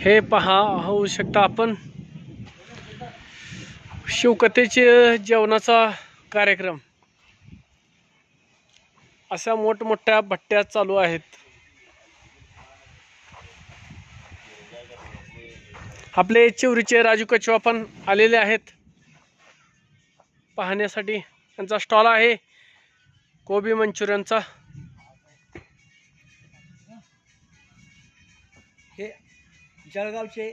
हे पहा होऊ शकता आपण शिवकथेचे जेवणाचा कार्यक्रम अशा मोठमोठ्या भट्ट्या चालू आहेत। आपले चिवरीचे राजू कछवा पण आलेले आहेत पाहण्यासाठी। त्यांचा स्टॉल आहे कोबी मंचुरियनचा। हे जळगावचे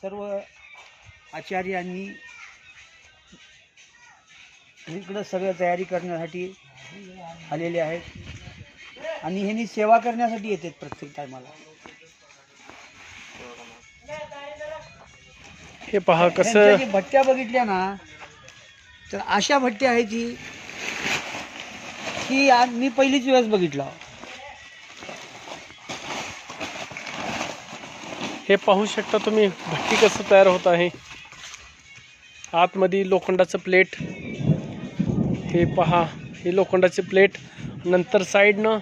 सर्व आचार्यांनी इकडं सगळं तयारी करण्यासाठी आलेले आहेत आणि ह्यांनी सेवा करण्यासाठी येतात प्रत्येक टायमाला। हे पहा कसं भट्ट्या बघितल्या ना तर अशा भट्ट्या आहेत की आज मी पहिलीच वेळेस बघितला। हे पाहू शकता तुम्ही भट्टी कसं तयार होत आहे। आतमध्ये लोखंडाचं प्लेट, हे पहा हे लोखंडाचे प्लेट, नंतर साईडनं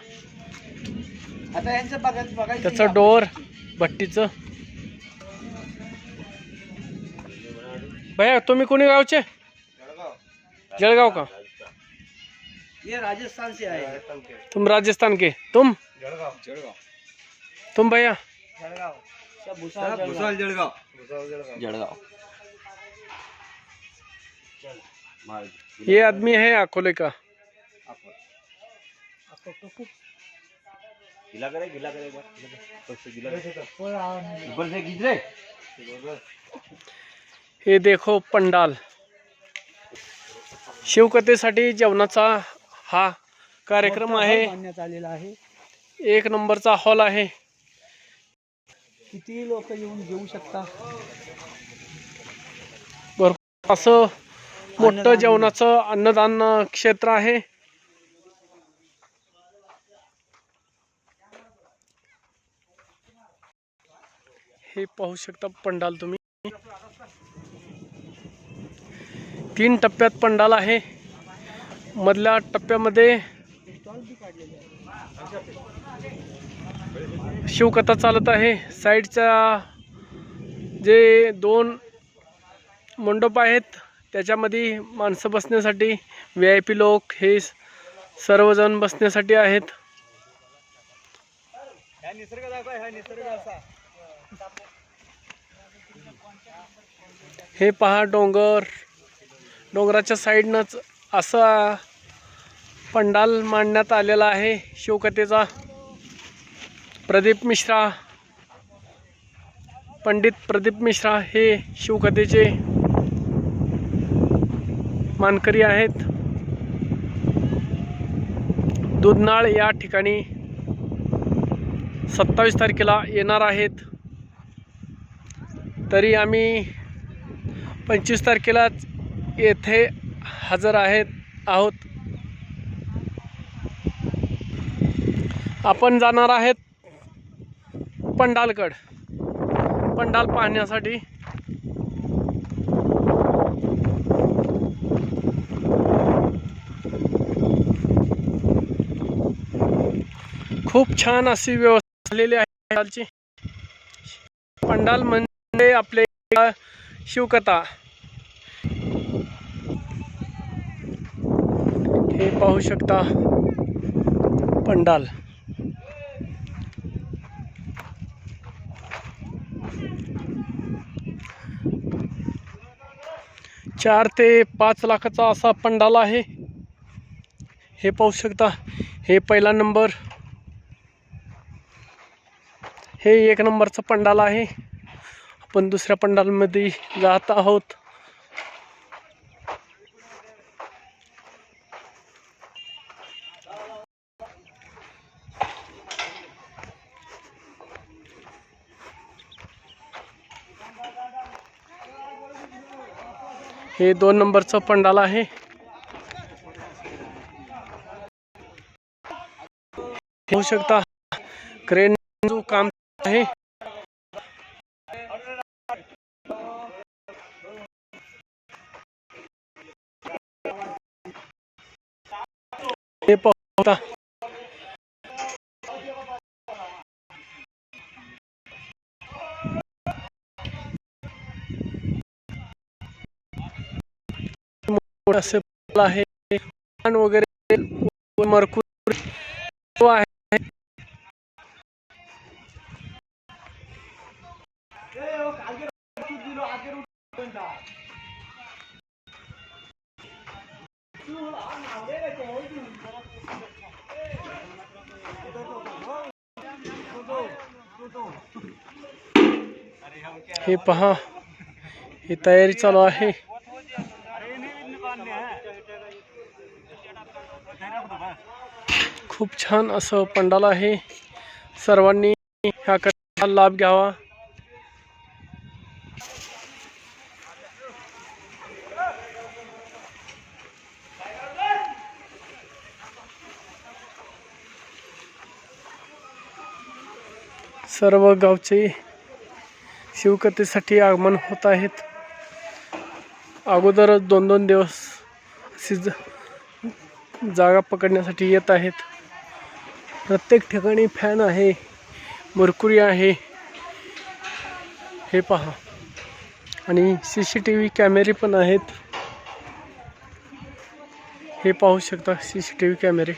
आता यांचं बघायचं त्याचं डोअर भट्टीचं। भैया तुम्ही कोणी गावचे? जळगाव का? ये राजस्थान से आए। तुम राजस्थान के? तुम जळगाव। तुम भैया? जळगाव। भुसावळ जळगाव। जळगाव। ये आदमी है अकोले का। गिला करे ऊपर से खींच रे। हे देखो पंडाल, शिवकथेसाठी जेवणाचा हा कार्यक्रम आहे। बांधण्यात आलेला आहे। एक नंबरचा हॉल आहे। किती लोक येऊन जेवू शकता। भरपूर असं मोठं जेवणाचं अन्नदान क्षेत्र आहे। हे पाहू शकता पंडाल तुम्ही। 3 टप्प्यात पंडाल आहे। मधल्या टप्प्यामध्ये शिवकथा चालत आहे। साईडच्या जे 2 मंडप आहेत त्याच्यामध्ये माणसं बसण्यासाठी, VIP लोक हे सर्वजण बसण्यासाठी आहेत। हे पहा डोंगर, डोंगराच्या साईडनंच असा पंडाल मांडण्यात आलेला आहे शिवकथेचा। प्रदीप मिश्रा, पंडित प्रदीप मिश्रा हे शिवकथेचे मानकरी आहेत। दुधनाळ या ठिकाणी 27 तारखेला येणार आहेत, तरी आम्ही 25 तारखेलाच येथे हजर आहोत। आपण जाणार आहेत पंडालकड, पंडाल पाहण्यासाठी। खूप छान अशी व्यवस्था झालेली आहे पंडालची। पंडाल म्हणजे आपले शिवकथा। हे पाहू शकता पंडाल। चार ते 5 लाखाचा असा पंडाल आहे। हे पाहू शकता, हे पहिला नंबर, हे 1 नंबरचं पंडाल आहे। आपण दुसऱ्या पंडालमध्ये जात आहोत। हे 2 नंबरचं पंडाल आहे। होऊ शकता क्रेन जो काम आहे। हे पाहता असे आहे वगैरे मरकुरी आहे. हे पहा, ही तयारी चालू आहे. खूप छान असं पंडाल आहे. सर्वांनी ह्या लाभ घ्यावा. सर्व गावचे शिवकथेसाठी आगमन होत आहेत. अगोदरच 2-2 दिवस अशी जागा पकडण्यासाठी येत आहेत. प्रत्येक ठिकाणी फॅन आहे, मरकुरी आहे. हे पहा, आणि CCTV कॅमेरे पण आहेत. हे पाहू शकता CCTV कॅमेरे.